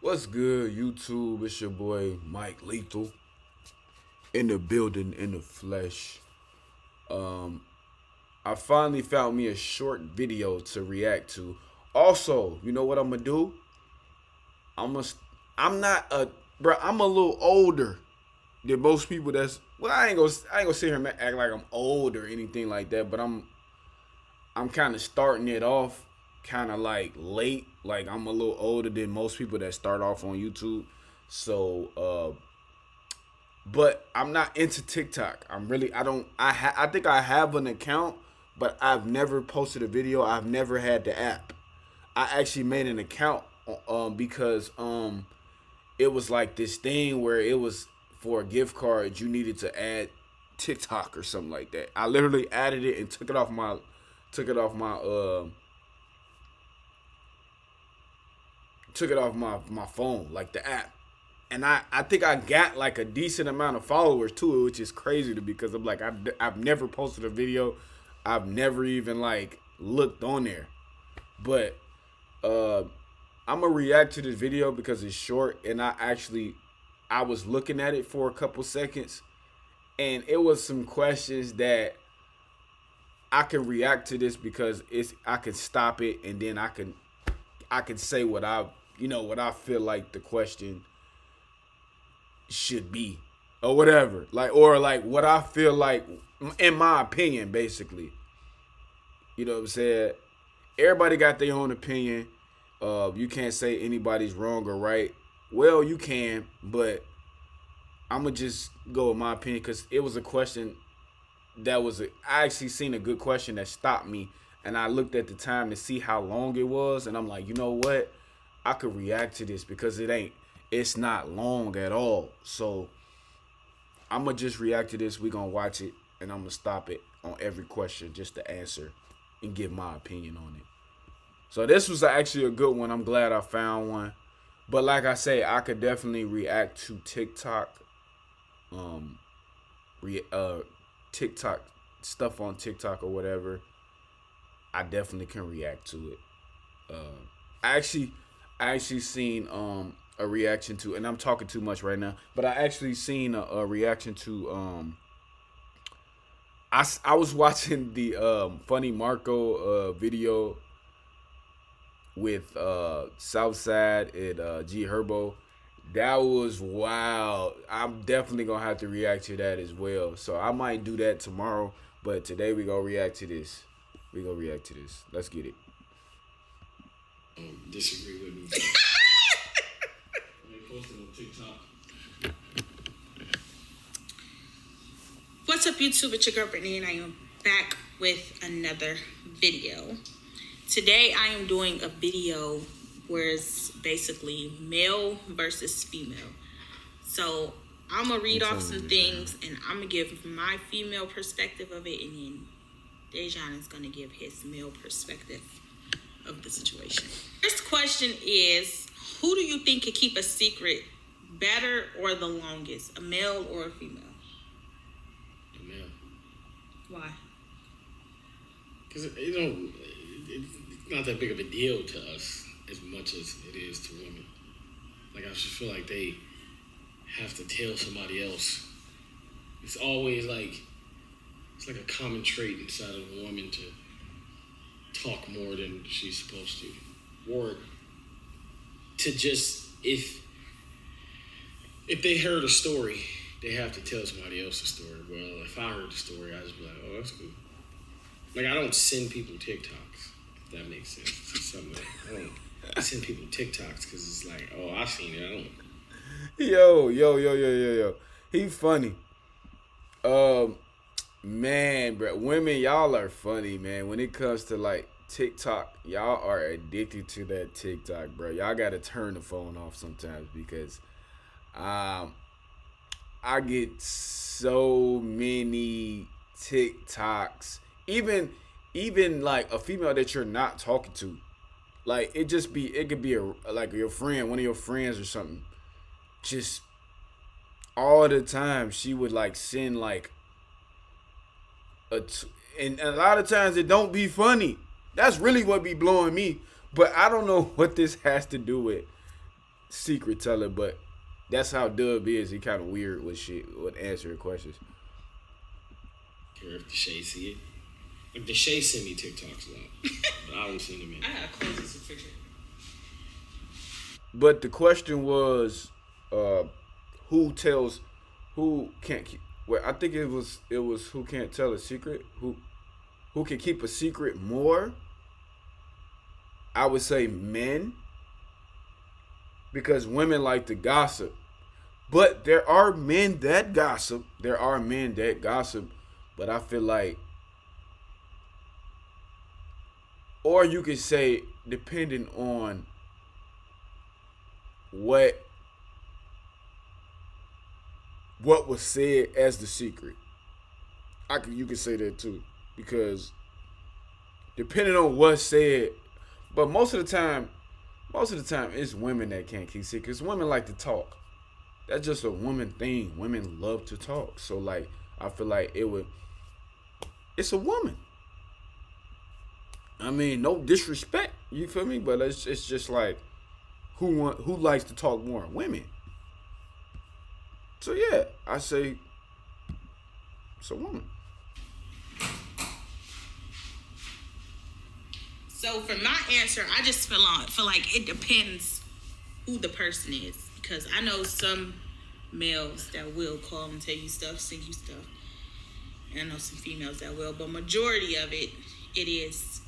What's good, YouTube? It's your boy Mike Lethal in the building, in the flesh. Um, I finally found me a short video to react to. Also, you know what I'm gonna do? I'm gonna. I'm not a bro. I'm a little older than most people. That's well. I ain't gonna sit here and act like I'm old or anything like that. But I'm kind of starting it off kind of like late. Like I'm a little older than most people that start off on YouTube. So, but I'm not into TikTok. I don't. I think I have an account, but I've never posted a video. I've never had the app. I actually made an account because it was like this thing where it was for a gift card you needed to add TikTok or something like that. I literally added it and took it off my took it off my phone, like the app. And I think I got like a decent amount of followers to it, which is crazy to me because I'm like I've never posted a video, I've never even like looked on there, but uh, I'm gonna react to this video because it's short, and I was looking at it for a couple seconds, and it was some questions that I can react to this because I can stop it and then I can say what I feel like the question should be or whatever, like, or like what I feel like in my opinion, basically. You know what I'm saying? Everybody got their own opinion. You can't say anybody's wrong or right. Well, you can, but I'm gonna just go with my opinion because it was a question I actually seen a good question that stopped me, and I looked at the time to see how long it was, and I'm like, you know what? I could react to this because it's not long at all. So I'm gonna just react to this. We gonna watch it, and I'm gonna stop it on every question just to answer and give my opinion on it. So this was actually a good one. I'm glad I found one. But like I say, I could definitely react to um, re, uh, TikTok stuff on TikTok or whatever. I definitely can react to it. Uh, I actually, I actually seen a reaction to, and I'm talking too much right now, but I actually seen a reaction to I was watching the funny Marco video with Southside and G Herbo. That was wild. I'm definitely gonna have to react to that as well. So I might do that tomorrow. But today we gonna react to this. We gonna react to this. Let's get it. Disagree with me. They posted on TikTok. What's up, YouTube? It's your girl Brittany, and I am back with another video. Today, I am doing a video where it's basically male versus female. So I'm gonna read off some things, and I'm gonna give my female perspective of it, and then Dejan is gonna give his male perspective of the situation. First question is, who do you think could keep a secret better or the longest, a male or a female? A male. Why? Because it's not that big of a deal to us as much as it is to women. Like, I just feel like they have to tell somebody else. It's always like, it's like a common trait inside of a woman to talk more than she's supposed to. Or to just, if they heard a story, they have to tell somebody else a story. Well, if I heard the story, I'd just be like, oh, that's cool. Like, I don't send people TikToks, if that makes sense. Something like, I don't send people TikToks because it's like, oh, I've seen it. I don't. Yo. He funny. Man, bro, women, y'all are funny, man. When it comes to like TikTok, y'all are addicted to that TikTok, bro. Y'all gotta turn the phone off sometimes because I get so many TikToks. Even like a female that you're not talking to. Like it could be like your friend, one of your friends or something. Just all the time she would like send like and a lot of times it don't be funny. That's really what be blowing me. But I don't know what this has to do with. secret teller, but that's how Dub is. He kind of weird with shit, with answering questions. Care if Deshae see it. Like Deshae send me TikToks a lot, but I don't send them in. I gotta close this refrigerator. But the question was, who can't keep? Well, I think it was who can't tell a secret. Who can keep a secret more? I would say men, because women like to gossip. But there are men that gossip. But I feel like, or you could say, depending on what was said as the secret. You could say that too, because depending on what's said, but most of the time it's women that can't keep secrets. Women like to talk. That's just a woman thing. Women love to talk. So like, I feel like it's a woman. I mean, no disrespect, you feel me? But it's just like, who likes to talk more? Women. So yeah, I say it's a woman. So for my answer, I just feel like it depends who the person is, because I know some males that will call and tell you stuff, send you stuff. And I know some females that will, but majority of it is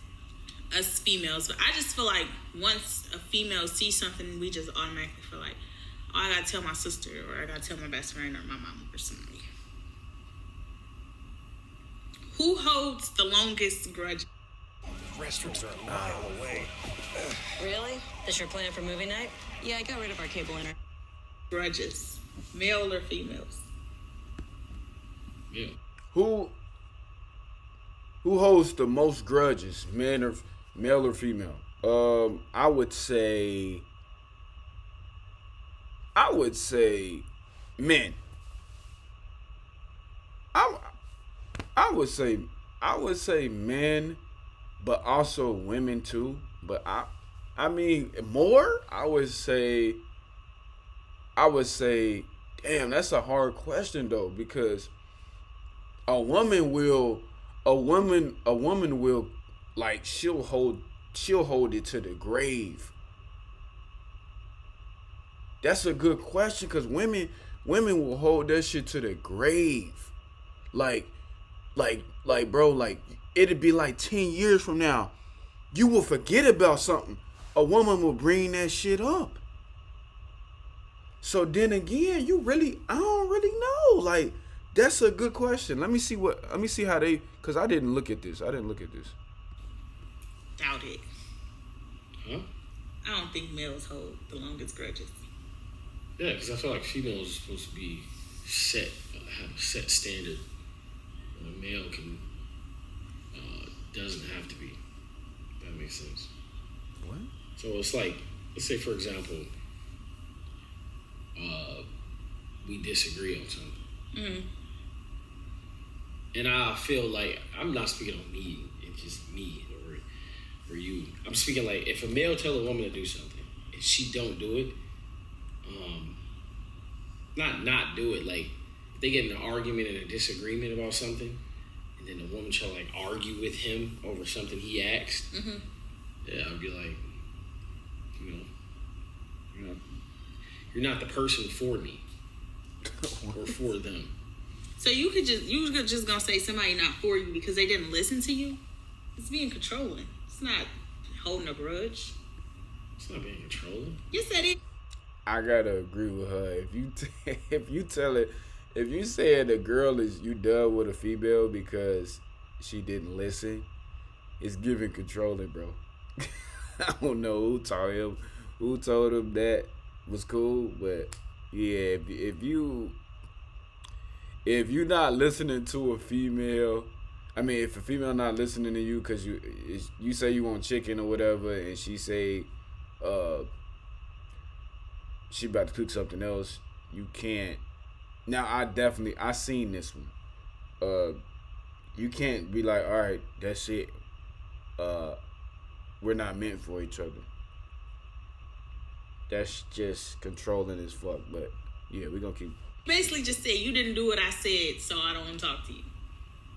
us females. But I just feel like once a female sees something, we just automatically feel like, oh, I gotta tell my sister, or I gotta tell my best friend, or my mom, or somebody. Who holds the longest grudge? Restrooms are a mile away. Really? This your plan for movie night? Yeah, I got rid of our cable internet. Grudges, male or females? Yeah. Who holds the most grudges, male or female? I would say men. I would say men, but also women too. But I mean more. I would say, damn, that's a hard question though, because a woman will like she'll hold it to the grave. That's a good question, because women will hold that shit to the grave. Like bro, like it'd be like 10 years from now, you will forget about something. A woman will bring that shit up. So then again, I don't really know. Like, that's a good question. Let me see how because I didn't look at this. Doubt it. Huh? I don't think males hold the longest grudges. Yeah, because I feel like females are supposed to be have a set standard. And a male doesn't have to be. If that makes sense. What? So it's like, let's say for example, we disagree on something. Mm-hmm. And I feel like, I'm not speaking on me, it's just me or you. I'm speaking like, if a male tell a woman to do something and she don't do it, not do it, like if they get in an argument and a disagreement about something, and then the woman try to like argue with him over something he asked, Mm-hmm. yeah, I'd be like, you're not the person for me or for them. So you could just gonna say somebody not for you because they didn't listen to you? It's being controlling. It's not holding a grudge. It's not being controlling. You said it. I gotta agree with her. If you say the girl you done with a female because she didn't listen, it's giving controlling, bro. I don't know who told him that was cool, but yeah, if you not listening to a female, I mean, if a female not listening to you because you say you want chicken or whatever, and she say she about to cook something else, you can't. Now I seen this one. You can't be like, all right, that's it. We're not meant for each other. that's just controlling as fuck. But yeah, we gonna keep. Basically just said you didn't do what I said, so I don't want to talk to you.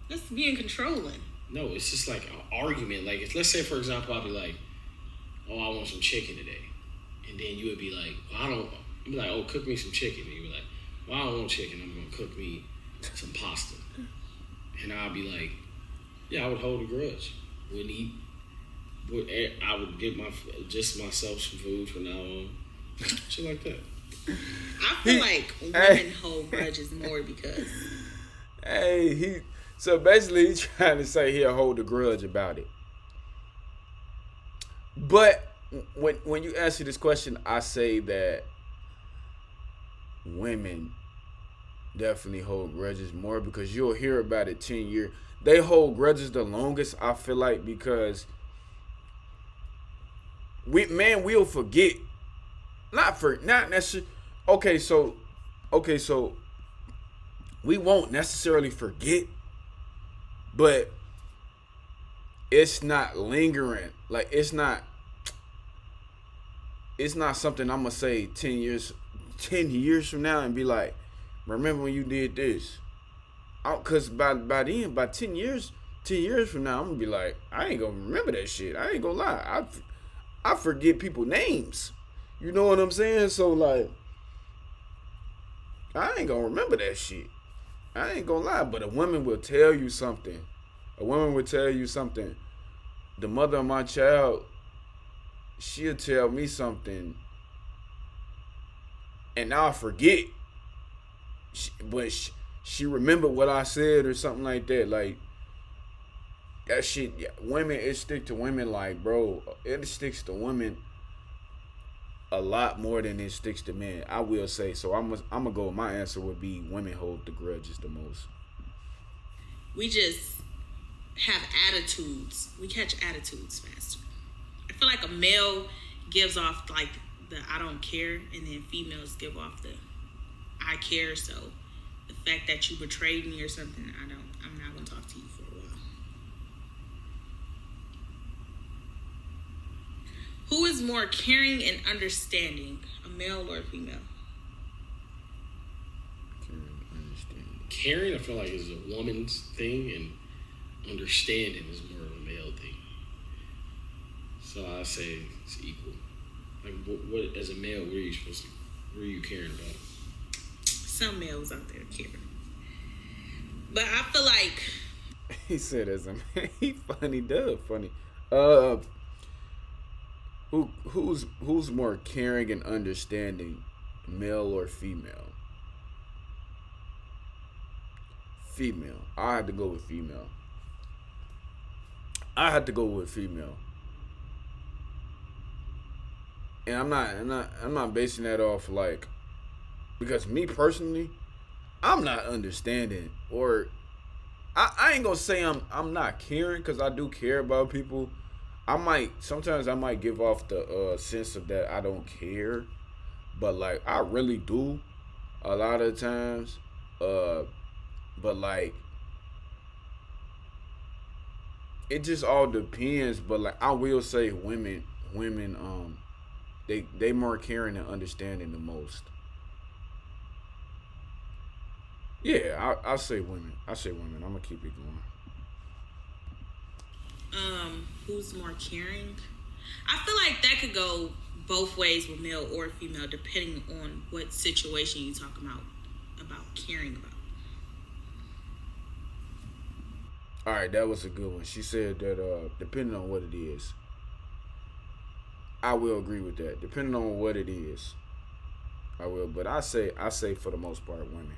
That's being controlling. No, it's just like an argument. Like, if, let's say, for example, I'll be like, oh, I want some chicken today. And then you would be like, well, you'd be like, oh, cook me some chicken. And you'd be like, well, I don't want chicken. I'm going to cook me some pasta. And I'll be like, yeah, I would hold a grudge. Wouldn't eat. I would get myself some food from now on. Shit like that. I feel like women hold grudges more because... So basically he's trying to say he'll hold a grudge about it. But when you answer this question, I say that women definitely hold grudges more because you'll hear about it 10 years. They hold grudges the longest, I feel like, because we'll forget. Not necessarily. Okay, so we won't necessarily forget, but it's not lingering. Like it's not something I'm gonna say 10 years from now and be like, remember when you did this? Cause by 10 years from now, I'm gonna be like, I ain't gonna remember that shit. I ain't gonna lie. I forget people's names. You know what I'm saying? So like, I ain't gonna remember that shit. I ain't gonna lie. But a woman will tell you something. The mother of my child, she'll tell me something, and I'll forget. But she remembered what I said or something like that. Like that shit. Yeah, women, it stick to women. Like, bro, it sticks to women a lot more than it sticks to men. I will say so. I'm gonna go. My answer would be women hold the grudges the most. We just have attitudes. We catch attitudes faster. I feel like a male gives off like the I don't care, and then females give off the I care. So the fact that you betrayed me or something, I'm not gonna talk to you for a while. Who is more caring and understanding, a male or a female? Caring, I feel like, is a woman's thing, and understanding is more of a male thing. So I say it's equal. Like, what as a male, what are you caring about? Some males out there caring, but I feel like he said as a man, he funny, funny. Who's more caring and understanding, male or female? Female. I had to go with female. And I'm not basing that off like, because me personally, I'm not understanding, or I ain't gonna say I'm not caring, because I do care about people. Sometimes I might give off the sense of that I don't care, but like I really do a lot of times. But like it just all depends. But like I will say women they more caring and understanding the most. Yeah, I'll say women. I'm gonna keep it going. Who's more caring? I feel like that could go both ways with male or female, depending on what situation you talk about caring about. All right, that was a good one. She said that depending on what it is, I will agree with that. Depending on what it is, I will. But I say for the most part, women.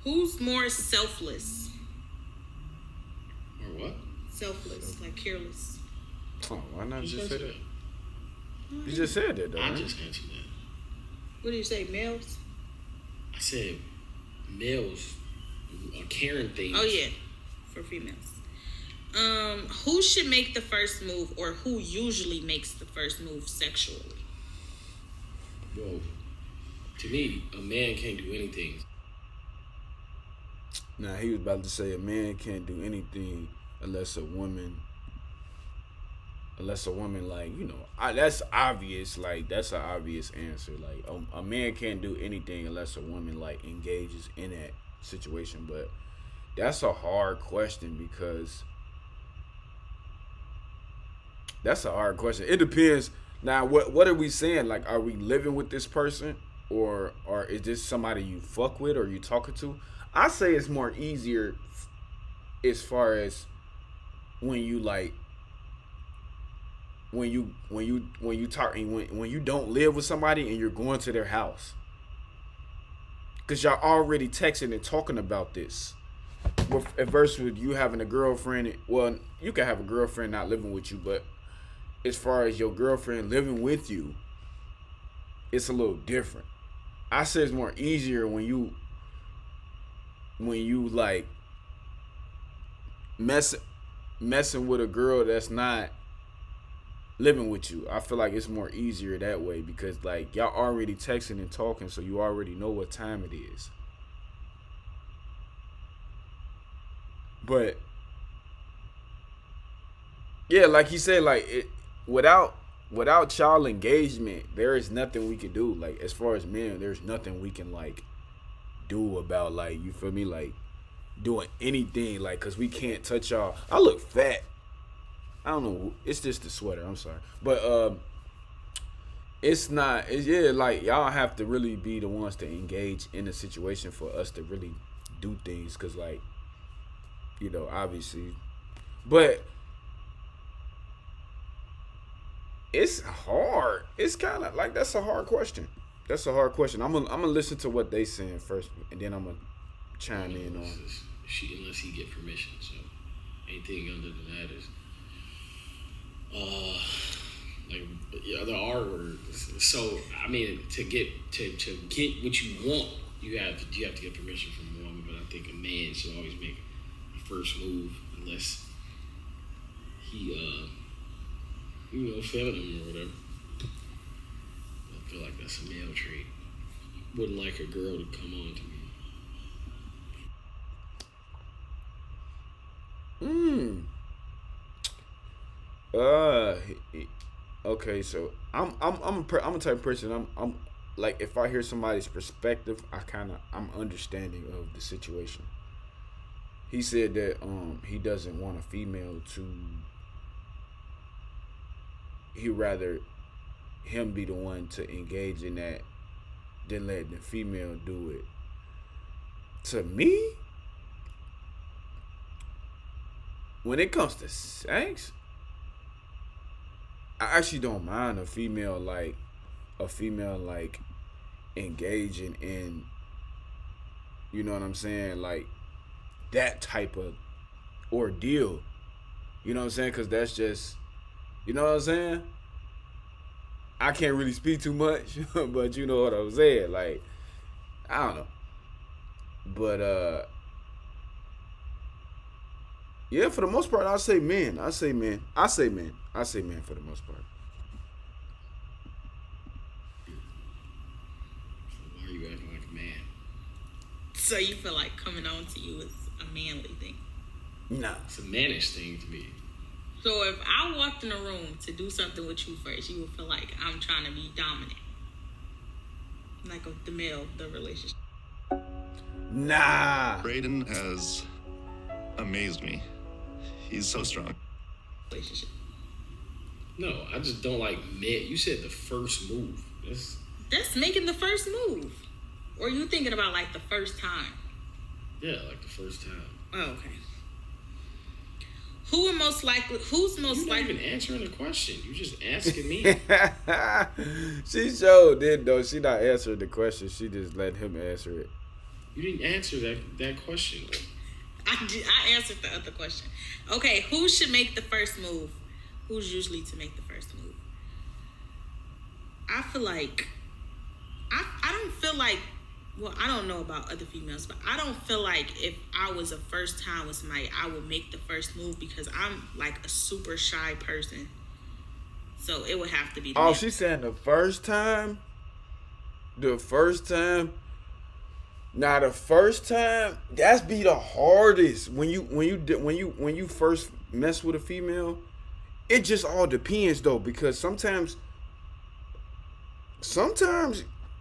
Who's more selfless? Or what? Selfless, like careless. Oh, why not just say that? You just said that, though. I just answered that. What did you say, males? I said males are caring things. Oh yeah, for females. Who should make the first move, or who usually makes the first move sexually? Well, to me, a man can't do anything. Nah, he was about to say a man can't do anything unless a woman unless a woman like that's obvious. Like that's an obvious answer. Like a man can't do anything unless a woman like engages in that situation. But that's a hard question because that's a hard question. It depends. Now, what are we saying? Like, are we living with this person, or is this somebody you fuck with or you talking to? I say it's more easier as far as when you like when you talk when you don't live with somebody and you're going to their house, because y'all already texting and talking about this. Versus you having a girlfriend. Well, you can have a girlfriend not living with you, but as far as your girlfriend living with you, it's a little different. I say it's more easier when you like messing with a girl that's not living with you. I feel like it's more easier that way because like y'all already texting and talking, so you already know what time it is. But yeah, like he said, like without child engagement, there is nothing we can do. Like as far as men, there's nothing we can like do about like, you feel me, like doing anything, like, cause we can't touch y'all. I look fat. I don't know. It's just the sweater. I'm sorry, but it's not. Yeah, like y'all have to really be the ones to engage in the situation for us to really do things, cause like, obviously, but it's hard. It's kind of like that's a hard question. That's a hard question. I'm gonna listen to what they saying first, and then I'm gonna chime in on. Unless he get permission, so anything other than that is like the R word. So I mean, to get what you want, you have to get permission from a woman. But I think a man should always make a first move unless he feminine or whatever. I feel like that's a male trait. Wouldn't like a girl to come on to me. Okay, so I'm a type of person. I'm like, if I hear somebody's perspective, I'm understanding of the situation. He said that he doesn't want a female to. He'd rather him be the one to engage in that than let the female do it. To me, when it comes to sex, I actually don't mind a female like engaging in, you know what I'm saying, like that type of ordeal. You know what I'm saying? Because that's just, you know what I'm saying? I can't really speak too much, but you know what I'm saying. Like, I don't know. But yeah, for the most part, I say men for the most part. Why are you acting like a man? So you feel like coming on to you is a manly thing? Nah. It's a mannish thing to me. So if I walked in a room to do something with you first, you would feel like I'm trying to be dominant, like the relationship. Nah. Brayden has amazed me. He's so strong. Relationship. No, I just don't like men. You said the first move. That's making the first move. Or you thinking about like the first time? Yeah, like the first time. Oh, okay. Who's most likely? You're not even answering the question. You just asking me. She sure did though. She not answering the question. She just let him answer it. You didn't answer that question. I answered the other question. Okay, who should make the first move? Who's usually to make the first move? I feel like I don't feel like, well, I don't know about other females, but I don't feel like if I was a first time with somebody, I would make the first move because I'm like a super shy person. So it would have to be. Oh, she's saying the first time. The first time. Now the first time, that's be the hardest when you first mess with a female, it just all depends though, because sometimes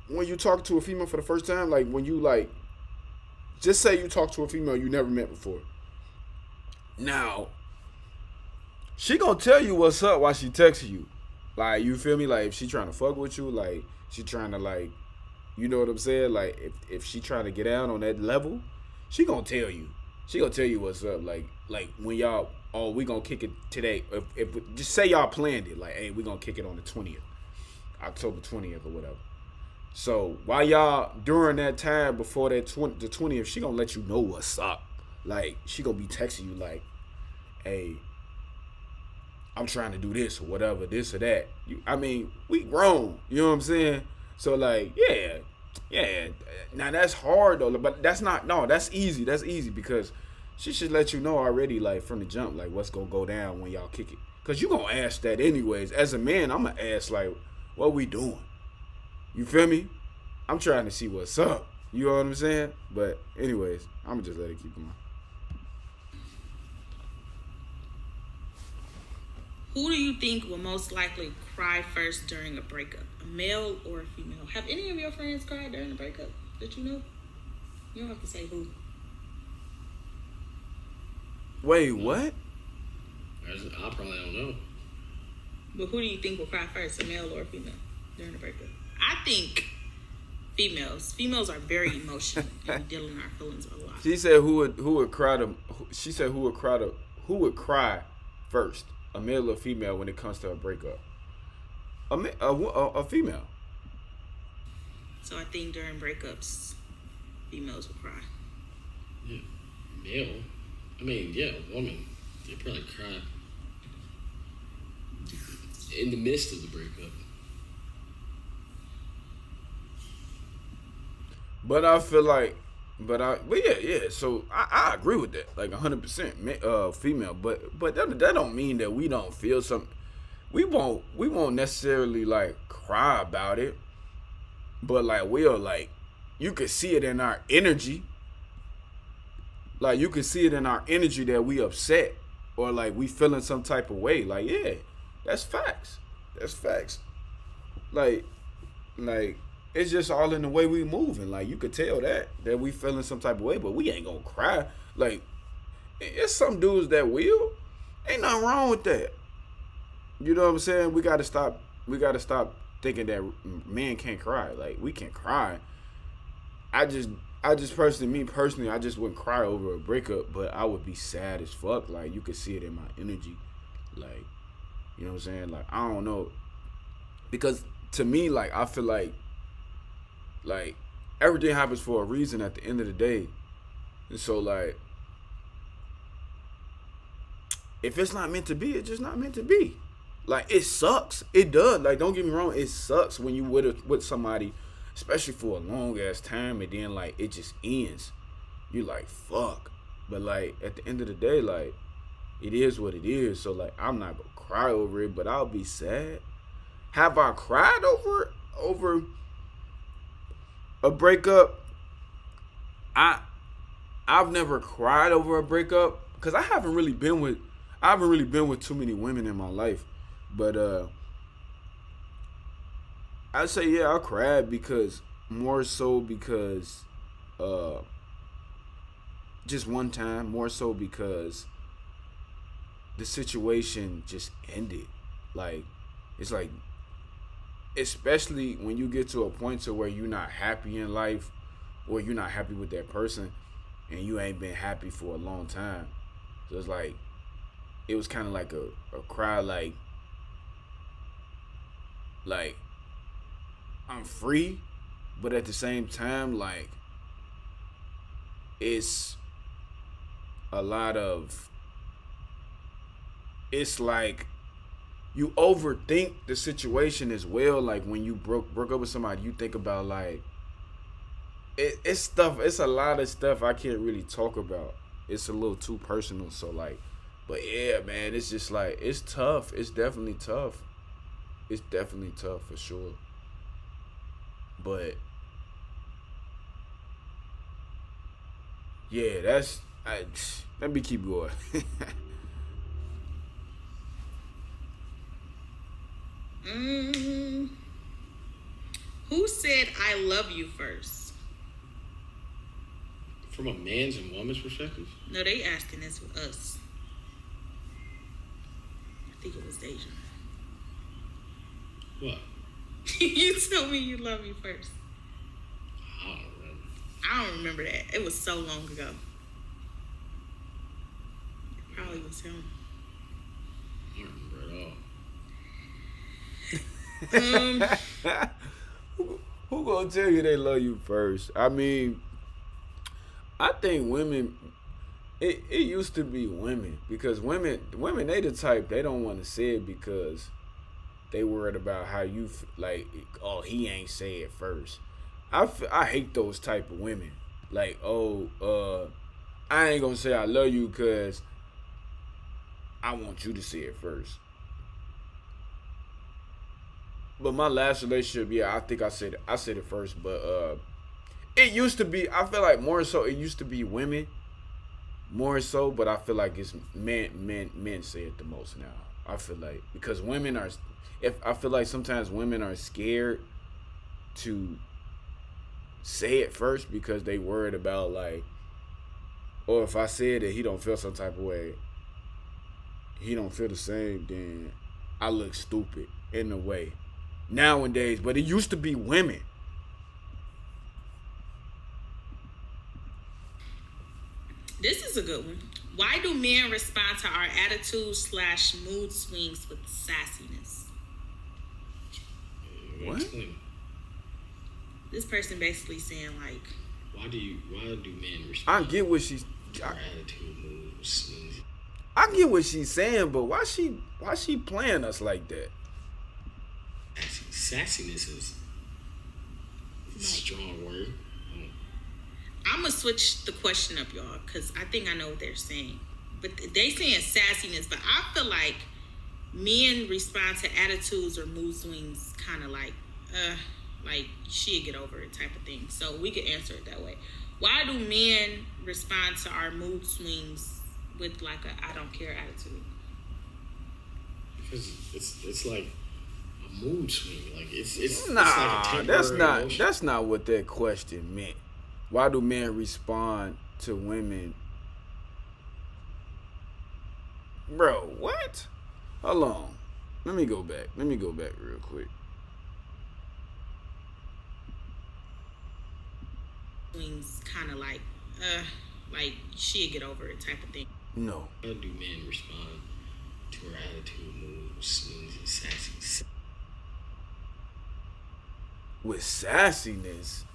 when you talk to a female for the first time, like when you like, just say you talk to a female you never met before. Now, she gonna tell you what's up while she texting you. Like, you feel me? Like, if she trying to fuck with you, like, she trying to, like, you know what I'm saying? Like, if she trying to get down on that level, she gonna tell you. She gonna tell you what's up. Like when y'all, oh, we gonna kick it today. If just say y'all planned it. Like, hey, we gonna kick it on the 20th. October 20th or whatever. So, while y'all, during that time before that the 20th, she gonna let you know what's up. Like, she gonna be texting you like, hey, I'm trying to do this or whatever, this or that. I mean, we grown. You know what I'm saying? So, like, yeah. Now, that's hard, though. But that's not, no, that's easy. That's easy because she should let you know already, like, from the jump, like, what's going to go down when y'all kick it. Because you going to ask that anyways. As a man, I'm going to ask, like, what we doing? You feel me? I'm trying to see what's up. You know what I'm saying? But, anyways, I'm going to just let it keep going. Who do you think will most likely cry first during a breakup? A male or a female? Have any of your friends cried during a breakup that you know? You don't have to say who. Wait, what? I probably don't know. But who do you think will cry first, a male or a female, during a breakup? I think females. Females are very emotional and deal in our feelings a lot. She said who would cry who would cry first, a male or female, when it comes to a breakup? A female. So I think during breakups, females will cry. Yeah, male. I mean, yeah, a woman. They probably cry in the midst of the breakup. But I feel like, but yeah. So I agree with that, like 100%, female. But that don't mean that we don't feel something. We won't necessarily like cry about it, but like we'll like, you could see it in our energy. Like you could see it in our energy that we upset or like we feeling some type of way. Like, yeah, that's facts. That's facts. Like it's just all in the way we moving. Like you could tell that we feeling some type of way, but we ain't gonna cry. Like it's some dudes that will. Ain't nothing wrong with that. You know what I'm saying? We gotta stop thinking that men can't cry. Like we can cry. I just personally, I just wouldn't cry over a breakup, but I would be sad as fuck. Like you could see it in my energy. Like, you know what I'm saying? Like I don't know. Because to me, like I feel like everything happens for a reason at the end of the day. And so like if it's not meant to be, it's just not meant to be. Like it sucks. It does. Like don't get me wrong, it sucks when you with somebody, especially for a long ass time, and then like it just ends. You like fuck. But like at the end of the day, like it is what it is. So like I'm not gonna cry over it, but I'll be sad. Have I cried over a breakup? I've never cried over a breakup because I haven't really been with too many women in my life. But I'd say yeah, I cried because just one time, more so because the situation just ended. Like it's like, especially when you get to a point to where you're not happy in life or you're not happy with that person and you ain't been happy for a long time. So it's like it was kind of like a cry, like I'm free, but at the same time, like it's a lot of, it's like you overthink the situation as well. Like when you broke up with somebody, you think about like it's a lot of stuff I can't really talk about. It's a little too personal. So like, but yeah, man, it's just like it's tough. It's definitely tough. It's definitely tough for sure. But yeah, let me keep going. Mm, who said I love you first? From a man's and woman's perspective? No, they asking this with us. I think it was Deja. What? You told me you love me first. I don't remember. I don't remember that. It was so long ago. It probably was him. I don't remember at all. Who gonna tell you they love you first? I mean, I think women. It used to be women because women they the type they don't want to say it because they worried about how you like. Oh, he ain't say it first. I hate those type of women. Like, I ain't gonna say I love you because I want you to say it first. But my last relationship, yeah, I think I said it first. But it used to be. I feel like more so. It used to be women, more so. But I feel like it's men say it the most now. I feel like because women are. I feel like sometimes women are scared to say it first because they worried about like, or if I said that he don't feel some type of way, he don't feel the same, then I look stupid in a way nowadays. But it used to be women. This is a good one. Why do men respond to our attitude / mood swings with sassiness? What? Explain. This person basically saying like, Why do men respond? I get what she's. to our attitude, mood swings? I get what she's saying, but why she playing us like that? Sassiness is a strong word. I'm gonna switch the question up, y'all, because I think I know what they're saying. But they saying sassiness, but I feel like men respond to attitudes or mood swings kind of like she'll get over it type of thing. So we could answer it that way. Why do men respond to our mood swings with like a I don't care attitude? Because it's like a mood swing. Like it's Nah, like a temporary emotion. that's not what that question meant. Why do men respond to women? Bro, what? Hold on. Let me go back real quick. Swings kind of like she'll get over it type of thing. No. How do men respond to our attitude, mood swings, and sassy? With sassiness.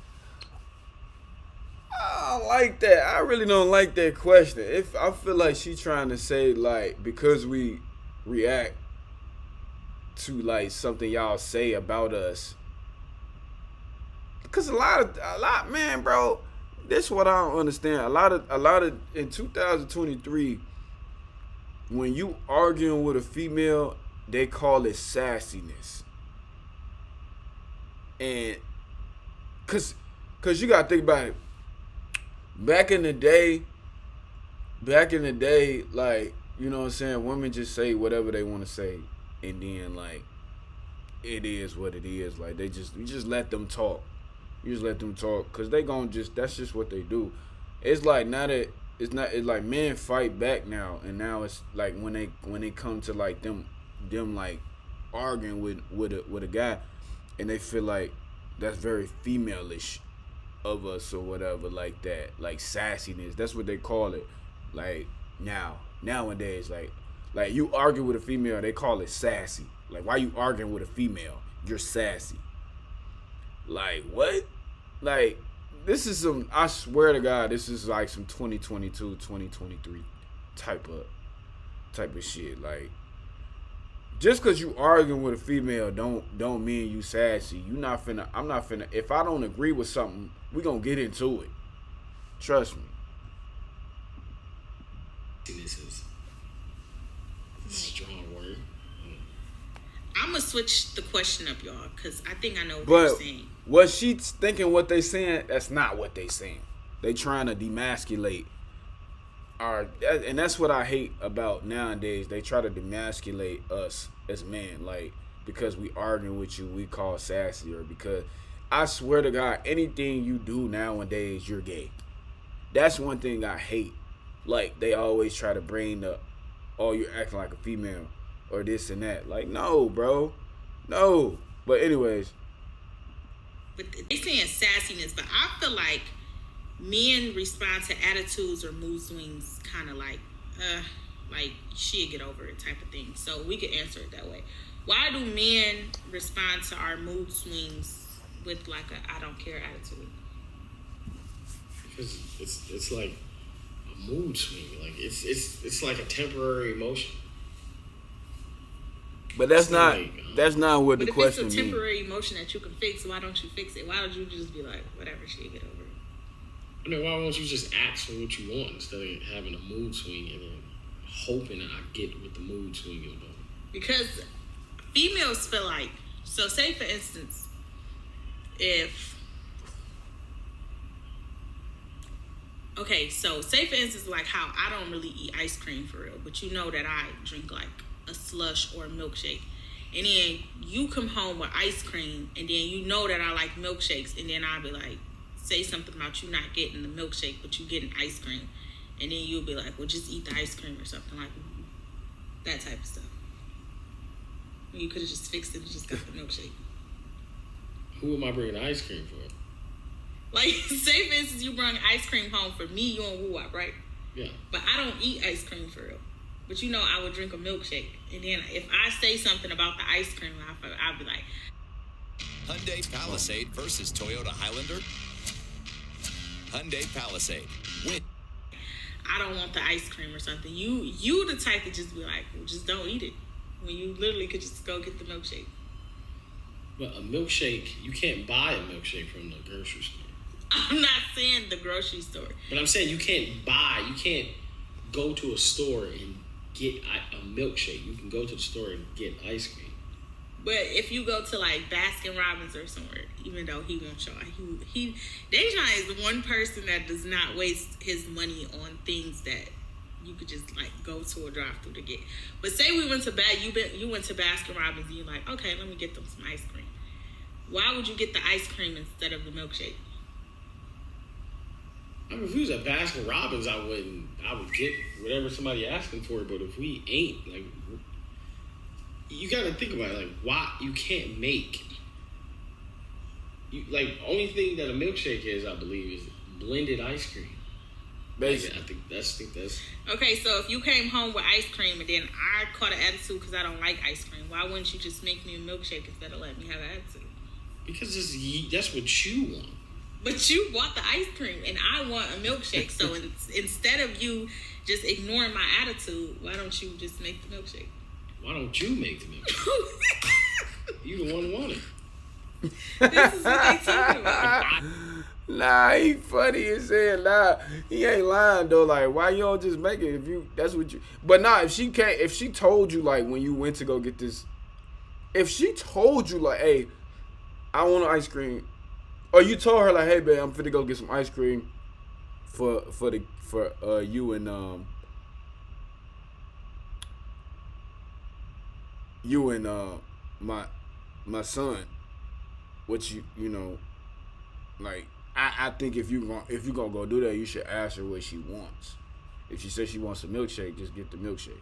I don't like that. I really don't like that question. If I feel like she trying to say like because we react to like something y'all say about us. Because a lot, man, bro. This is what I don't understand. A lot of in 2023, when you arguing with a female, they call it sassiness. And cause you gotta think about it. Back in the day, like, you know what I'm saying, women just say whatever they want to say, and then like it is what it is. Like you just let them talk. You just let them talk, cause they gon' that's just what they do. It's like it's like men fight back now, and now it's like when they come to like them like arguing with a guy, and they feel like that's very female-ish of us or whatever like that, like sassiness. That's what they call it. Like nowadays, like you argue with a female, they call it sassy. Like, why you arguing with a female? You're sassy. Like, what? Like, this is some, I swear to God, this is like some 2022, 2023 type of shit. Like, just because you arguing with a female don't mean you sassy. I'm not finna, if I don't agree with something, we gonna get into it. Trust me. This is a strong word. I'm gonna switch the question up, y'all, because I think I know what But they're saying. what she's thinking, what they saying, that's not what they saying. They trying to demasculate and that's what I hate about nowadays. They try to demasculate us as men. Like, because we arguing with you, we call sassy, or because I swear to God, anything you do nowadays, you're gay. That's one thing I hate. Like, they always try to bring up, oh, you're acting like a female or this and that. Like, no, bro. No. But anyways. But they saying sassiness, but I feel like men respond to attitudes or mood swings kind of like she'll get over it type of thing. So we could answer it that way. Why do men respond to our mood swings with like a I don't care attitude? Because it's like a mood swing. Like it's like a temporary emotion. But that's not what the question But if means. it's a temporary emotion that you can fix, why don't you fix it? Why don't you just be like, whatever, she'll get over it? I mean, why won't you just ask for what you want instead of having a mood swing and then hoping that I get what the mood swing is about? Because females feel like, so say for instance, say for instance, like how I don't really eat ice cream for real, but you know that I drink like a slush or a milkshake. And then you come home with ice cream, and then you know that I like milkshakes, and then I'll be like, say something about you not getting the milkshake, but you getting ice cream. And then you'll be like, well, just eat the ice cream or something like that type of stuff. You could have just fixed it and just got the milkshake. Who am I bringing the ice cream for? Like, say for instance, you bring ice cream home for me, you on woo-wop, right? Yeah. But I don't eat ice cream for real. But you know I would drink a milkshake. And then if I say something about the ice cream, I'll be like... Hyundai Palisade versus Toyota Highlander. Hyundai Palisade. Win. I don't want the ice cream or something. You the type to just be like, well, just don't eat it. When you literally could just go get the milkshake. But a milkshake, you can't buy a milkshake from the grocery store. I'm not saying the grocery store. But I'm saying you can't go to a store and get a milkshake. You can go to the store and get ice cream. But if you go to like Baskin Robbins or somewhere, even though he won't show, Dejan is the one person that does not waste his money on things that you could just like go to a drive-thru to get. But say we went to you went to Baskin Robbins and you're like, okay, let me get them some ice cream. Why would you get the ice cream instead of the milkshake? I mean, if we was at Baskin Robbins, I would get whatever somebody asking for. But if we ain't, like, you got to think about it. Like, why you can't make only thing that a milkshake is, I believe, is blended ice cream. Basically, I think that's okay. So if you came home with ice cream and then I caught an attitude because I don't like ice cream, why wouldn't you just make me a milkshake instead of letting me have an attitude? Because that's what you want. But you bought the ice cream and I want a milkshake. So instead of you just ignoring my attitude, why don't you just make the milkshake? Why don't you make the milkshake? You the one who wanted. This is what they talking about. Nah, he funny as hell. Nah, he ain't lying though. Like, why you don't just make it that's what you? But nah, if she told you like when you went to go get this, if she told you like, hey, I want an ice cream, or you told her like, hey, babe, I'm finna go get some ice cream for you and my son. What you know, like. I think if you gonna go do that, you should ask her what she wants. If she says she wants a milkshake, just get the milkshake.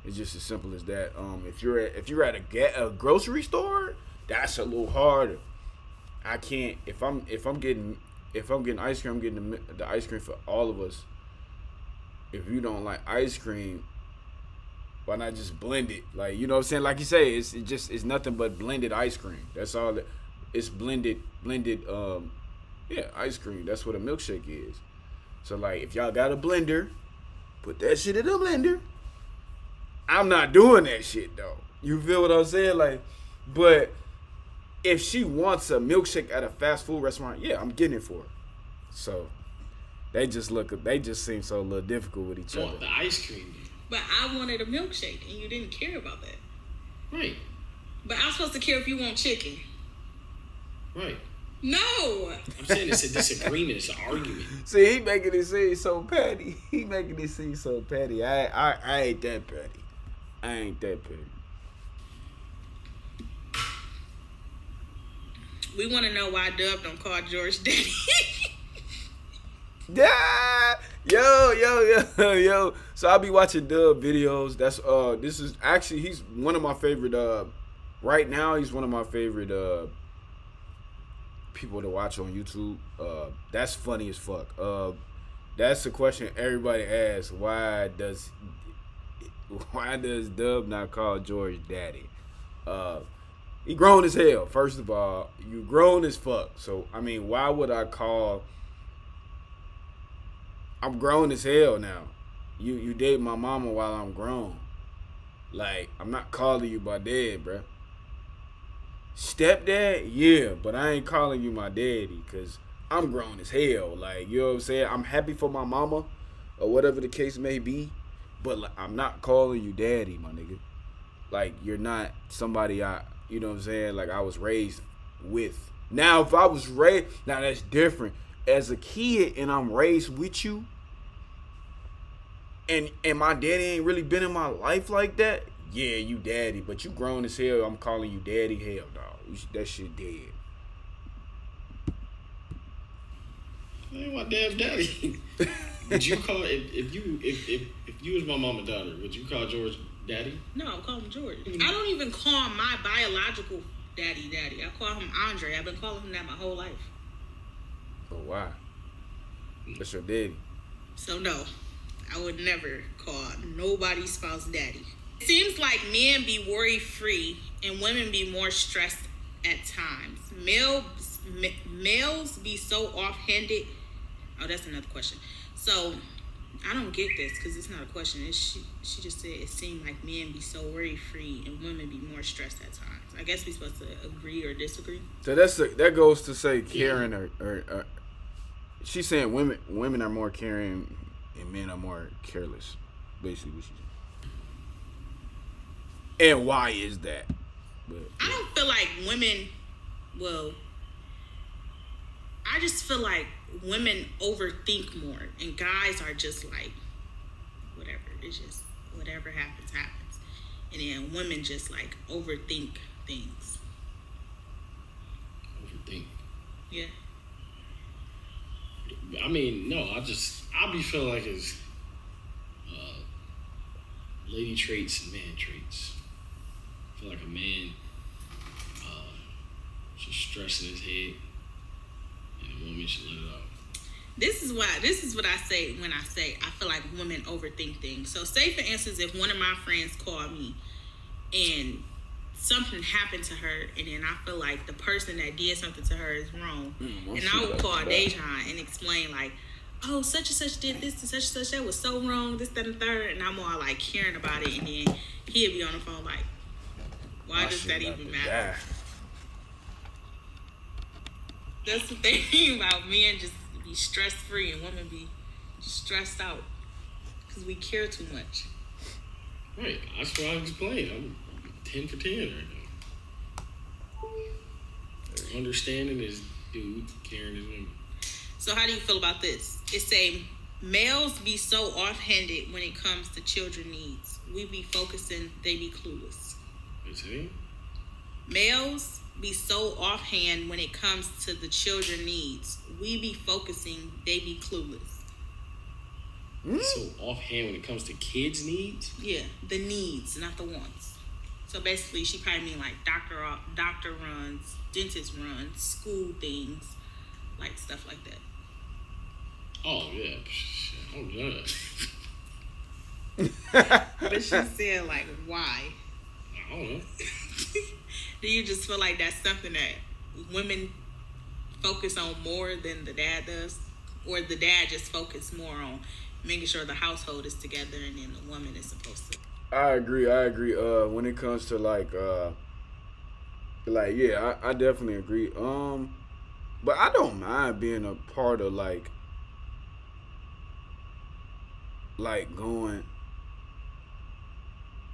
It's just as simple as that. If you're at a grocery store, that's a little harder. I can't if I'm getting ice cream, I'm getting the ice cream for all of us. If you don't like ice cream, why not just blend it? Like, you know what I'm saying? Like you say, it's nothing but blended ice cream. That's all. It's blended. Yeah, ice cream. That's what a milkshake is. So, like, if y'all got a blender, put that shit in the blender. I'm not doing that shit, though. You feel what I'm saying? Like, but if she wants a milkshake at a fast food restaurant, yeah, I'm getting it for her. So, they just seem so a little difficult with each other. The ice cream. But I wanted a milkshake, and you didn't care about that. Right. But I'm supposed to care if you want chicken. Right. No. I'm saying it's a disagreement. It's an argument. See, he making it seem so petty. I ain't that petty. I ain't that petty. We want to know why Dub don't call George daddy. Yeah, yo. So I'll be watching Dub videos. That's this is actually he's one of my favorite. Right now he's one of my favorite people to watch on YouTube. That's funny as fuck. That's the question everybody asks. Why does Dub not call George daddy? He grown as hell. First of all, you grown as fuck. So I mean, why would I call? I'm grown as hell now. You date my mama while I'm grown. Like, I'm not calling you my dad, bruh. Stepdad, yeah, but I ain't calling you my daddy because I'm grown as hell. Like, you know what I'm saying? I'm happy for my mama or whatever the case may be, but like, I'm not calling you daddy, my nigga. Like, you're not somebody you know what I'm saying? Like, I was raised with. Now, if I was raised, now that's different. As a kid and I'm raised with you, and my daddy ain't really been in my life like that, yeah, you daddy, but you grown as hell, I'm calling you daddy, hell no. That shit dead. That ain't my dad's daddy. Would you call if you was my mom and daughter, would you call George daddy? No, I'm calling him George. I don't even call my biological daddy. I call him Andre. I've been calling him that my whole life. But why? That's your daddy. So no, I would never call nobody's spouse daddy. It seems like men be worry free and women be more stressed at times. Males be so offhanded. Oh, that's another question. So I don't get this because it's not a question. She just said it seemed like men be so worry free and women be more stressed at times. I guess we supposed to agree or disagree. So that goes to say caring or she's saying women are more caring and men are more careless. Basically what she's saying. And why is that? But, I don't feel like women, I just feel like women overthink more and guys are just like, whatever. It's just whatever happens. And then women just like overthink things. Overthink. Yeah. I mean, no, I be feeling like it's lady traits and man traits. I feel like a man should stress in his head and a woman should let it out. This is what I say when I say I feel like women overthink things. So say for instance, if one of my friends called me and something happened to her and then I feel like the person that did something to her is wrong, and I would call Dejan and explain like, oh, such and such did this and such, that was so wrong, this, that, and third, and I'm all like caring about it, and then he'd be on the phone like, why does that even matter? That's the thing about men just be stress free and women be stressed out because we care too much. Right, that's what I explained. I'm 10 for 10 right now. Understanding is dudes, caring is women. So how do you feel about this? It say males be so offhanded when it comes to children needs. We be focusing, they be clueless. What's that? Males be so offhand when it comes to the children needs. We be focusing, they be clueless. So offhand when it comes to kids' needs? Yeah, the needs, not the wants. So basically, she probably mean like doctor runs, dentist runs, school things, like stuff like that. Oh yeah, I'm done. But she said like, why? I don't know. Do you just feel like that's something that women focus on more than the dad does, or the dad just focus more on making sure the household is together and then the woman is supposed to? I agree. When it comes to yeah, I definitely agree. But I don't mind being a part of like going.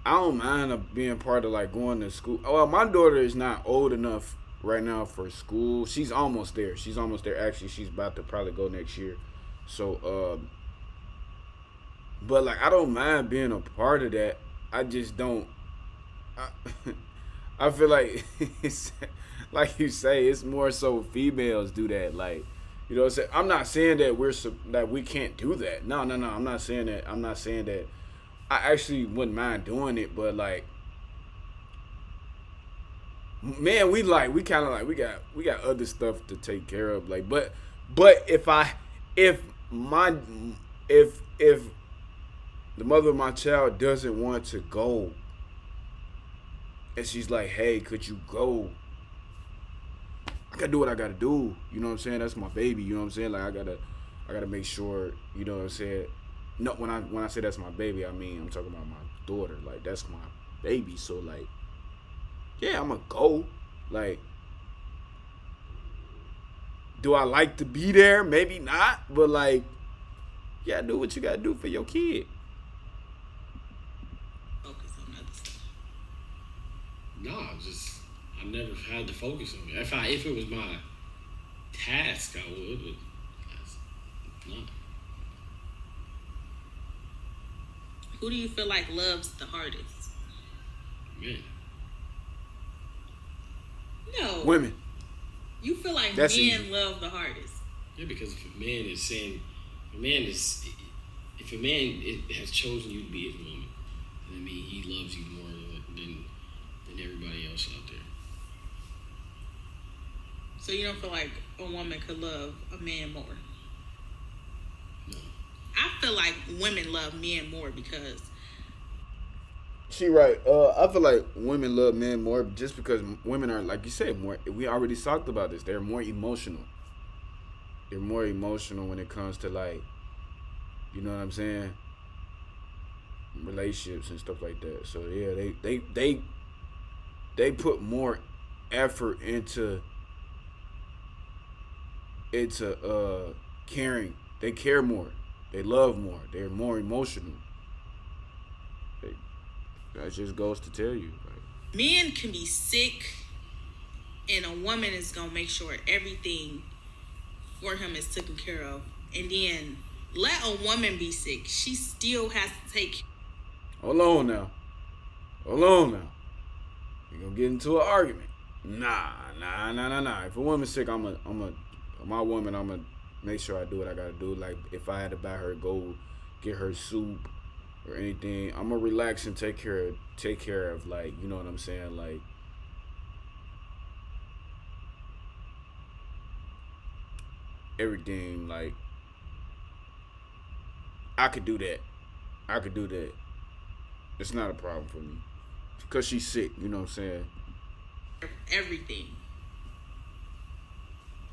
I don't mind being part of like going to school. Well, my daughter is not old enough right now for school. She's almost there. Actually, she's about to probably go next year. So, but like I don't mind being a part of that. I just don't. I feel like like you say, it's more so females do that. Like, you know what I'm saying? I'm not saying that that we can't do that. No. I'm not saying that. I'm not saying that. I actually wouldn't mind doing it, but like, man, we kind of like we got other stuff to take care of. Like, but if my if the mother of my child doesn't want to go, and she's like, hey, could you go? I gotta do what I gotta do. You know what I'm saying? That's my baby. You know what I'm saying? Like, I gotta make sure. You know what I'm saying? No, when I say that's my baby, I mean I'm talking about my daughter. Like, that's my baby. So like, yeah, I'm gonna go. Like, do I like to be there? Maybe not. But like, yeah, do what you gotta do for your kid. Focus on other stuff. No, just I never had to focus on it. If it was my task, I would. But that's not. Who do you feel like loves the hardest? Man. No. Women. You feel like That's men easy. love the hardest. Yeah, because if a man is saying, if a man has chosen you to be his woman, then I mean he loves you more than everybody else out there. So you don't feel like a woman could love a man more? No. I feel like women love men more because She right. I feel like women love men more just because women are, like you said, more. We already talked about this. They're more emotional. They're more emotional when it comes to, like, you know what I'm saying, relationships and stuff like that. So yeah, they put more effort into caring. They care more. They love more. They're more emotional. That just goes to tell you. Like, men can be sick and a woman is going to make sure everything for him is taken care of. And then let a woman be sick. She still has to take. hold on now. You're gonna get into an argument. Nah. If a woman's sick, my woman, I'm gonna make sure I do what I gotta do. Like, if I had to buy her, go get her soup or anything, I'm gonna relax and take care of, like, you know what I'm saying, like, everything. Like, I could do that. It's not a problem for me because she's sick. You know what I'm saying? Everything.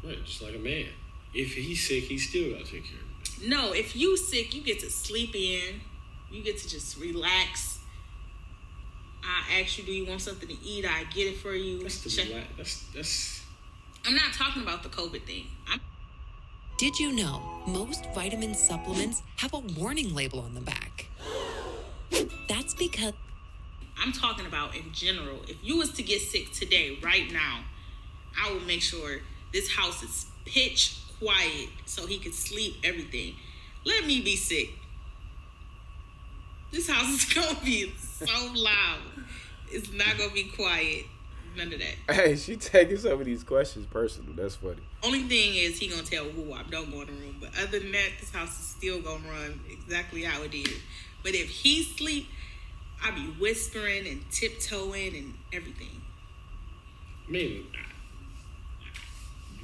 Right, just like a man. If he's sick, he still got to take care of it. No, if you sick, you get to sleep in. You get to just relax. I ask you, do you want something to eat? I get it for you. That's. I'm not talking about the COVID thing. Did you know most vitamin supplements have a warning label on the back? That's because I'm talking about in general. If you was to get sick today, right now, I will make sure this house is pitch quiet so he can sleep, everything. Let me be sick. This house is going to be so loud. It's not going to be quiet. None of that. Hey, she taking some of these questions personal. That's funny. Only thing is he going to tell who I don't go in the room. But other than that, this house is still going to run exactly how it is. But if he sleep, I be whispering and tiptoeing and everything. Man,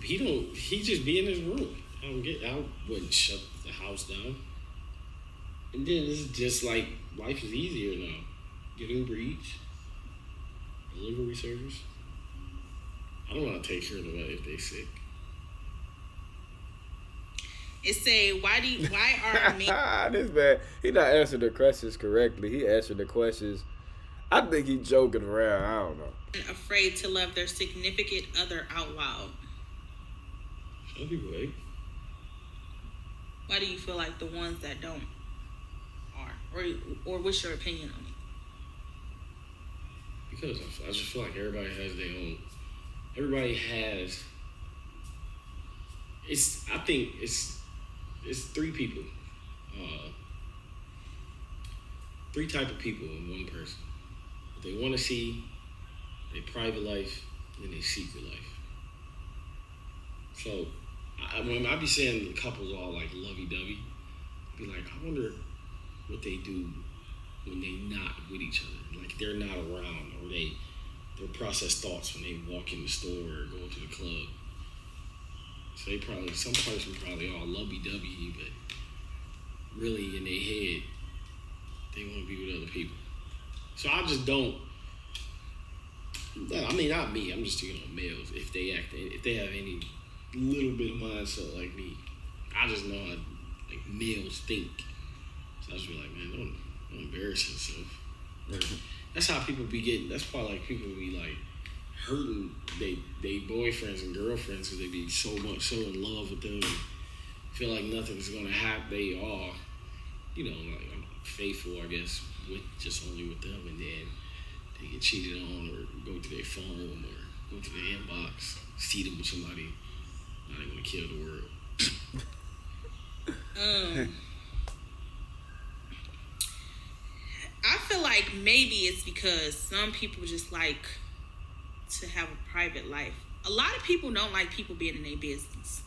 he just be in his room. I wouldn't shut the house down. And then it's just like, life is easier now. Getting breeds, delivery service. I don't want to take care of them if they sick. It say, why are men... This man, he not answering the questions correctly. He answered the questions. I think he joking around. I don't know. afraid to love their significant other out loud? Some people ain't. Why do you feel like the ones that don't are? Or what's your opinion on it? Because I just feel like everybody has their own. Everybody has. I think it's three people. Three type of people in one person. What they want to see, their private life, in their secret life. So when I be seeing couples all like lovey-dovey, be like, I wonder what they do when they not with each other. Like they're not around, or they process thoughts when they walk in the store or go to the club. So some person probably all lovey-dovey, but really in their head, they want to be with other people. So I just don't. I mean, not me. I'm just speaking on males. If they have any little bit of mindset like me, I just know how like males think. So I just be like, man, don't embarrass yourself. That's how people be getting. That's why like people be like hurting they boyfriends and girlfriends because they be so in love with them and feel like nothing's gonna happen. They are, like faithful, I guess, only with them, and then they get cheated on or go to their phone or go to their inbox, see them with somebody. Now they want to kill the world. I feel like maybe it's because some people just like to have a private life. A lot of people don't like people being in their business.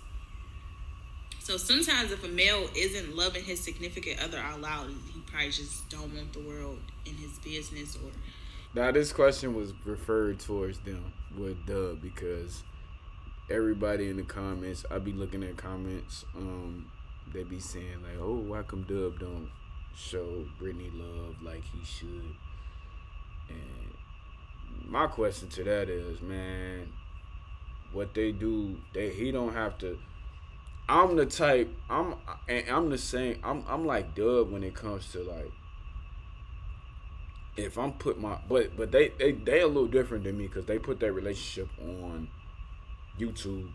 So sometimes if a male isn't loving his significant other out loud, he probably just don't want the world in his business. Or now this question was referred towards them with Dub, because everybody in the comments, I be looking at comments, they be saying like, oh, how come Dub don't show Brittany love like he should? And my question to that is, man, what they do, he don't have to. I'm the type, I'm the same. I'm like Dub when it comes to like, if I'm put my, but they a little different than me because they put their relationship on YouTube.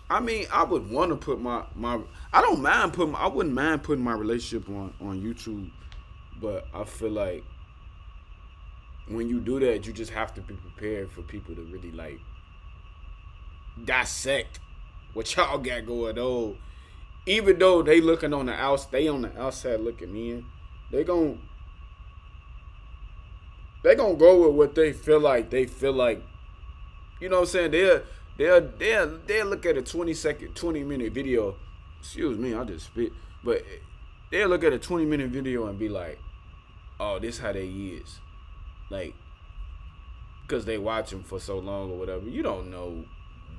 I mean, I would want to put my I don't mind putting, I wouldn't mind putting my relationship on YouTube, but I feel like when you do that, you just have to be prepared for people to really like dissect what y'all got going on. Even though they looking on the outside, they on the outside looking in, they gon' go with what they feel like. You know what I'm saying? They'll look at a 20-minute video. Excuse me, I just spit. But they'll look at a 20-minute video and be like, oh, this how they is. Like, because they watch them for so long or whatever. You don't know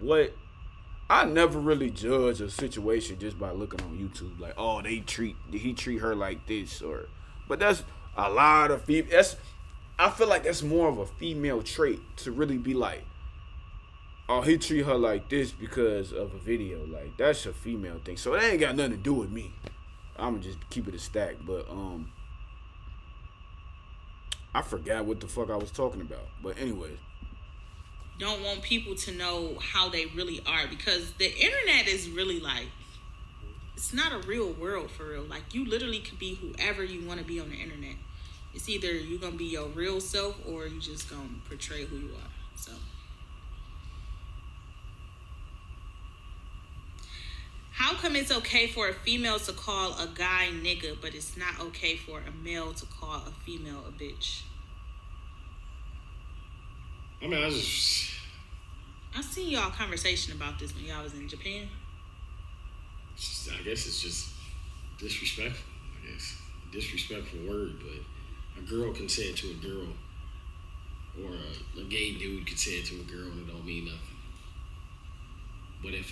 what. I never really judge a situation just by looking on YouTube. Like, oh, did he treat her like this? But that's a lot of female. I feel like that's more of a female trait to really be like, oh, he treat her like this because of a video. Like, that's a female thing. So it ain't got nothing to do with me. I'm gonna just keep it a stack. But I forgot what the fuck I was talking about. But anyways. don't want people to know how they really are, because the internet is really like, it's not a real world for real. Like, you literally could be whoever you want to be on the internet. It's either you're going to be your real self or you just going to portray who you are. So, how come it's okay for a female to call a guy nigga, but it's not okay for a male to call a female a bitch? I mean, I seen y'all conversation about this when y'all was in Japan. I guess it's just disrespectful. I guess disrespectful word, but a girl can say it to a girl, or a gay dude could say it to a girl, and it don't mean nothing. But it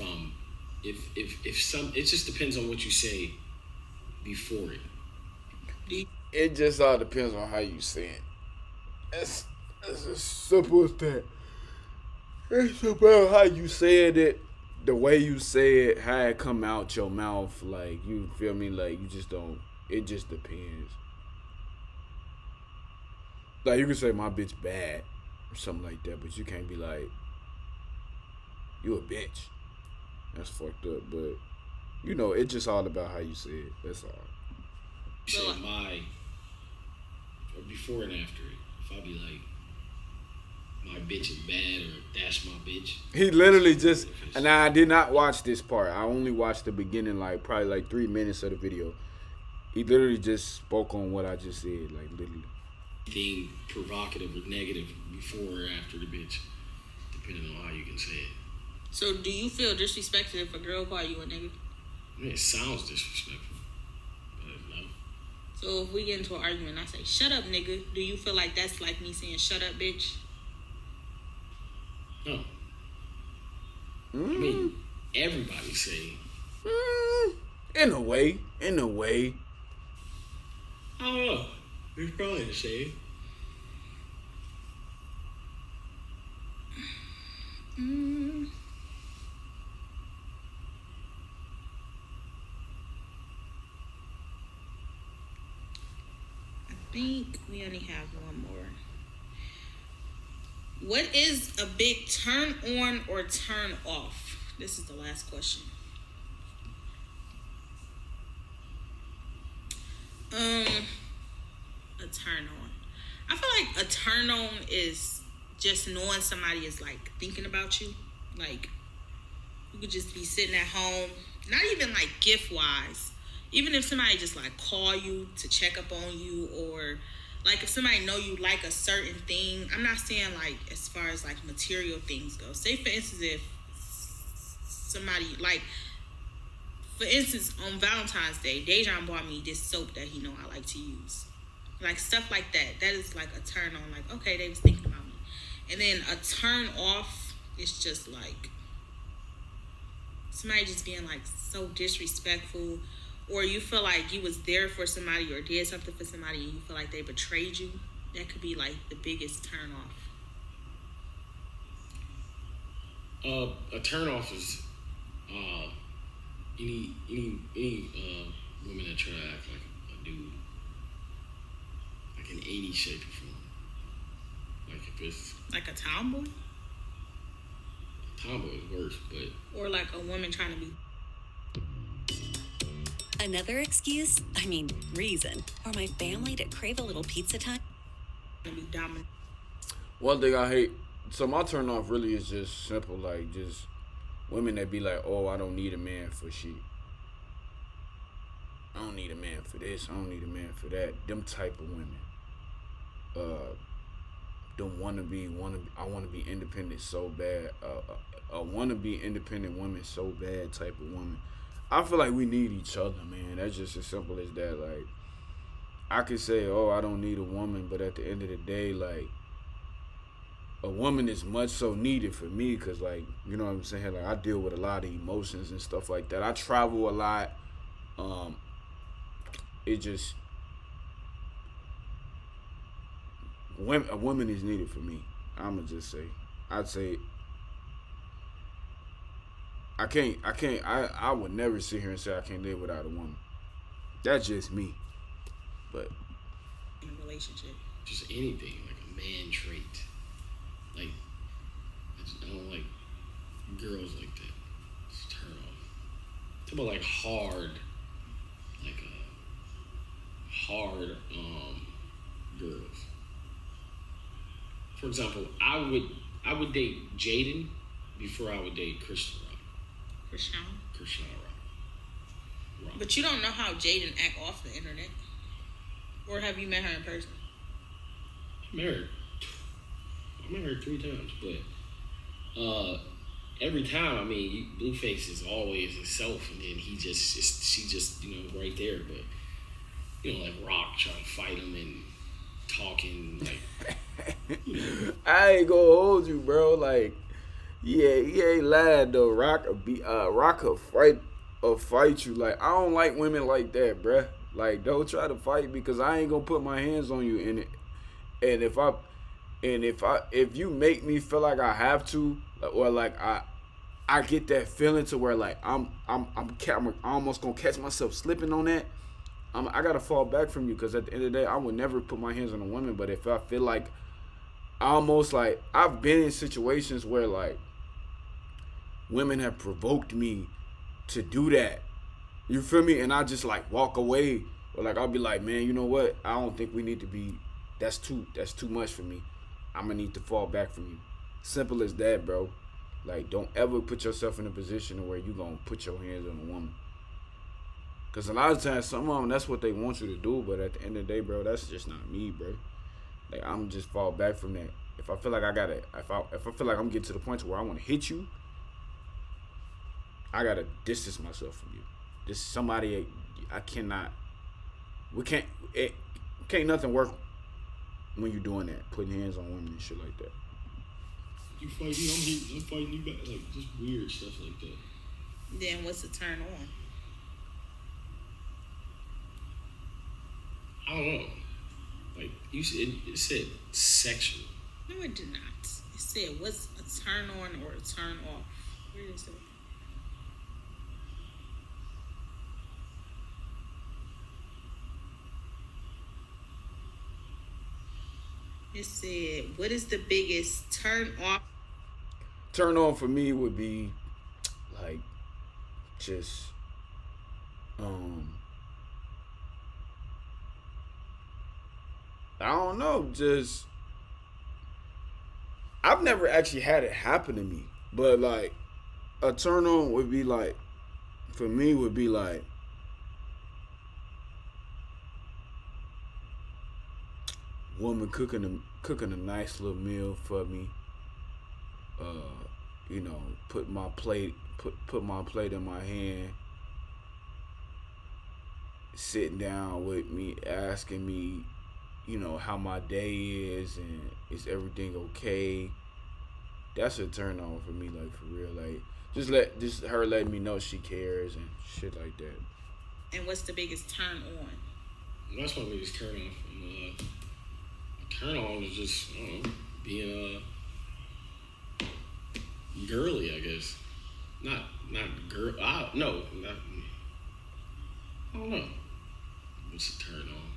just depends on what you say before it. It just all depends on how you say it. It's as simple as that. It's about how you said it, the way you say it, how it come out your mouth. Like, you feel me? Like, you just don't. It just depends. Like, you can say my bitch bad or something like that, but you can't be like, you a bitch. That's fucked up. But you know, it's just all about how you say it. That's all. You say my, or before and after it. If I be like, my bitch is bad, or that's my bitch. He literally just, and I did not watch this part. I only watched the beginning, like probably like 3 minutes of the video. He literally just spoke on what I just said, like literally. anything provocative or negative before or after the bitch, depending on how you can say it. So do you feel disrespected if a girl call you a nigga? I mean, it sounds disrespectful, but no. So if we get into an argument and I say, shut up, nigga, do you feel like that's like me saying, shut up, bitch? No. I mean, everybody say. In a way. I don't know. It's probably the same. I think we only have one more. What is a big turn on or turn off? This is the last question. A turn on. I feel like a turn on is just knowing somebody is like thinking about you. Like you could just be sitting at home, not even like gift wise. Even if somebody just like call you to check up on you, or like if somebody know you like a certain thing. I'm not saying like as far as like material things go. Say for instance if somebody like, for instance on Valentine's Day, Dejan bought me this soap that he know I like to use. Like stuff like that. That is like a turn on. Like okay, they was thinking about me. And then a turn off is just like somebody just being like so disrespectful. Or you feel like you was there for somebody or did something for somebody and you feel like they betrayed you. That could be like the biggest turn off. A turn off is any woman that try to act like a dude, like in any shape or form. Like if it's Like a tomboy? tomboy is worse, but Or like a woman trying to be. Another excuse, reason, for my family to crave a little pizza time. Dominant. One thing I hate, so my turn off really is just simple, like just women that be like, oh, I don't need a man for shit. I don't need a man for this. I don't need a man for that. Them type of women. Don't want to be. I want to be independent so bad. Want to be independent woman so bad type of woman. I feel like we need each other, man. That's just as simple as that. Like, I could say, oh, I don't need a woman, but at the end of the day, like, a woman is much so needed for me because, like, you know what I'm saying? Like, I deal with a lot of emotions and stuff like that. I travel a lot. A woman is needed for me. I'ma just say. I'd say I would never sit here and say I can't live without a woman. That's just me. But In a relationship. just anything, like a man trait. Like, I don't like girls like that. It's a turn off. Talk about like hard girls. For example, I would date Jaden before I would date Christian Rock. Christian Rock. But you don't know how Jaden act off the internet. Or have you met her in person? I met her 3 times, but every time, Blueface is always himself, and then she just, right there. But like Rock trying to fight him and talking like. I ain't gonna hold you, bro. Like, yeah, he ain't lying though. Rock will fight you. Like, I don't like women like that, bruh. Like, don't try to fight because I ain't gonna put my hands on you in it. And if you make me feel like I have to, or like I get that feeling to where like I'm almost gonna catch myself slipping on that, I gotta fall back from you because at the end of the day I would never put my hands on a woman. But if I feel like almost like I've been in situations where like women have provoked me to do that, you feel me, and I just like walk away, or like I'll be like, man, you know what, I don't think we need to be, that's too much for me, I'm gonna need to fall back from you. Simple as that, bro. Like, don't ever put yourself in a position where you gonna put your hands on a woman, because a lot of times some of them, that's what they want you to do, but at the end of the day, bro, that's just not me, bro. Like I'm just fall back from that. If I feel like if I feel like I'm getting to the point where I want to hit you, I gotta distance myself from you. This is somebody I cannot. We can't. It can't nothing work when you're doing that, putting hands on women and shit like that. You fight me, I'm fighting you back. Like, just weird stuff like that. Then what's the turn on? I don't know. Like, it said sexual. No, it did not. It said what's a turn on or a turn off. Where is it? It said, what is the biggest turn off? Turn on for me would be like just I don't know, just I've never actually had it happen to me, but like a turn on would be like for me would be like woman cooking a nice little meal for me. You know, put my plate in my hand, sitting down with me, asking me, you know, how my day is and is everything okay. That's a turn on for me, like for real. Like just her letting me know she cares and shit like that. And what's the biggest turn on? That's my biggest turn on. Turn on is just, I don't know, being girly, I guess. Not girl. I don't know. What's a turn on?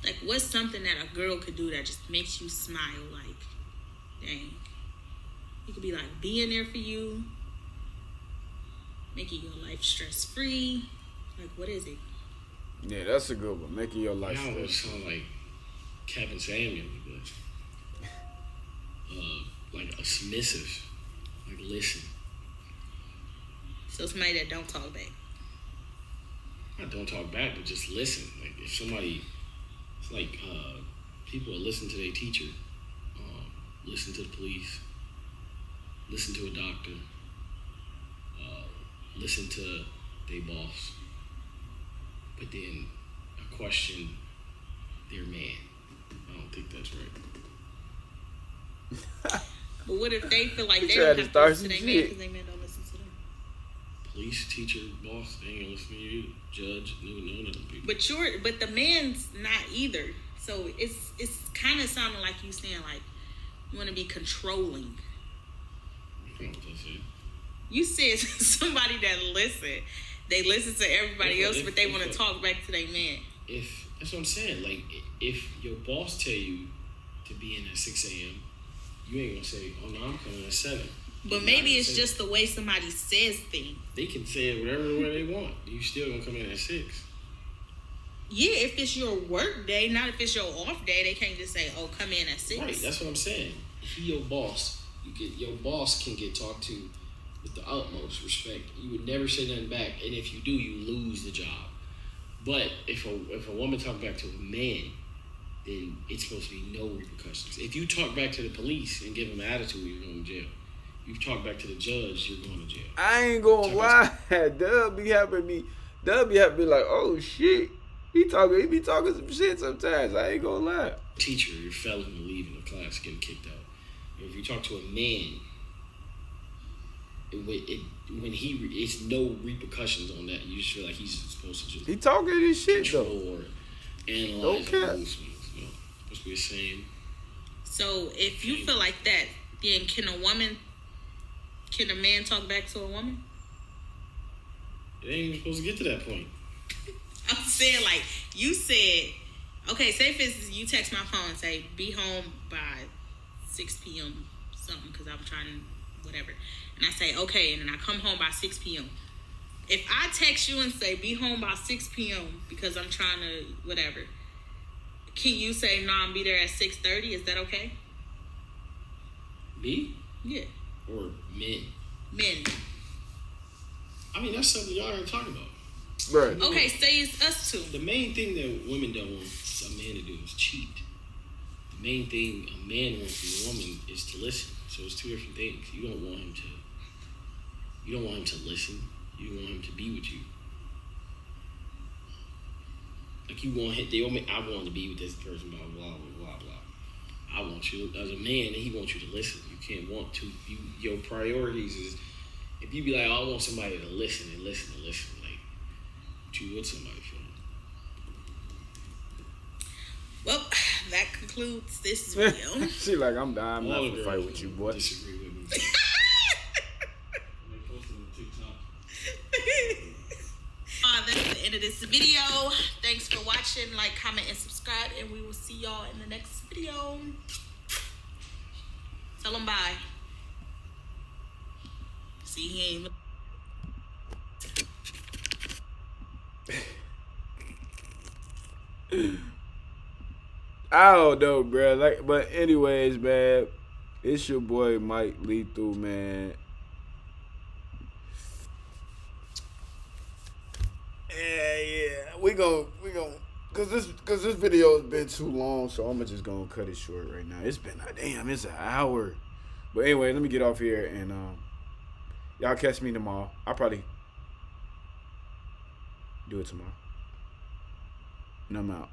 Like, what's something that a girl could do that just makes you smile? Like, dang. It could be like being there for you, making your life stress free. Like, what is it? Yeah, that's a good one. Making your life I almost stress. sound like Kevin Samuels, but like a submissive. Like, listen. So somebody that don't talk back. I don't talk back, but just listen. Like, if somebody, it's like people that listen to their teacher, listen to the police, listen to a doctor, listen to their boss, but then question their man. I don't think that's right. But what if they feel like they tried don't to have to start listen to some their man shit. because their man don't listen to them? Police, teacher, boss, they ain't gonna listen to you. Judge, none of them people. But the man's not either. So it's kind of sounding like you saying like you want to be controlling. I don't know what that said. You said somebody that they listen to everybody else, but they want to talk back to their man. If that's what I'm saying, like if your boss tell you to be in at 6 a.m., you ain't gonna say, "Oh no, I'm coming at 7." But maybe it's just the way somebody says things. They can say it whatever way they want. You still gonna come in at 6. Yeah, if it's your work day, not if it's your off day, they can't just say, "Oh, come in at 6." Right, that's what I'm saying. He your boss. Your boss can get talked to with the utmost respect. You would never say nothing back, and if you do, you lose the job. But if a woman talk back to a man, then it's supposed to be no repercussions. If you talk back to the police and give them an attitude, you're going to jail. You talk back to the judge, you're going to jail. I ain't gonna lie. Dub be having me like, oh shit. He be talking some shit sometimes. I ain't gonna lie. Teacher, you're failing to leave in the class, getting kicked out. If you talk to a man, it's no repercussions on that. You just feel like he's supposed to just He talking his shit control though. or analyze the mood swings. You know, supposed to be the same. So if you feel like that, then can a man talk back to a woman? It ain't even supposed to get to that point. I'm saying, like, you said, okay, say for instance, you text my phone and say, be home by 6 p.m. something, because I'm trying to, whatever. And I say, okay, and then I come home by 6 p.m. If I text you and say, be home by 6 p.m. because I'm trying to, whatever, can you say, no, I'll be there at 6:30? Is that okay? Me? Yeah. Or men? Men. I mean, that's something y'all ain't talking about. Right. Okay, say it's us two. The main thing that women don't want a man to do is cheat. The main thing a man wants from a woman is to listen. So it's two different things. You don't want him to listen. You want him to be with you. Like you want him, I want to be with this person, blah, blah, blah, blah, blah. I want you, as a man, he wants you to listen. You can't want to, your priorities is, if you be like, oh, I want somebody to listen and listen and listen, like, what you with somebody for? Well, that concludes this video. She like, I'm not gonna fight with you, boy. Disagree with me. They posted on TikTok. That's the end of this video. Thanks for watching. Like, comment, and subscribe, and we will see y'all in the next video. Tell them bye. See, he ain't I don't know, bro. Like, but anyways, man, it's your boy Mike Lethal, man. Yeah, we gon' cause this video has been too long, so I'm just gonna cut it short right now. It's been it's an hour. But anyway, let me get off here and y'all catch me tomorrow. I'll probably do it tomorrow. And I'm out.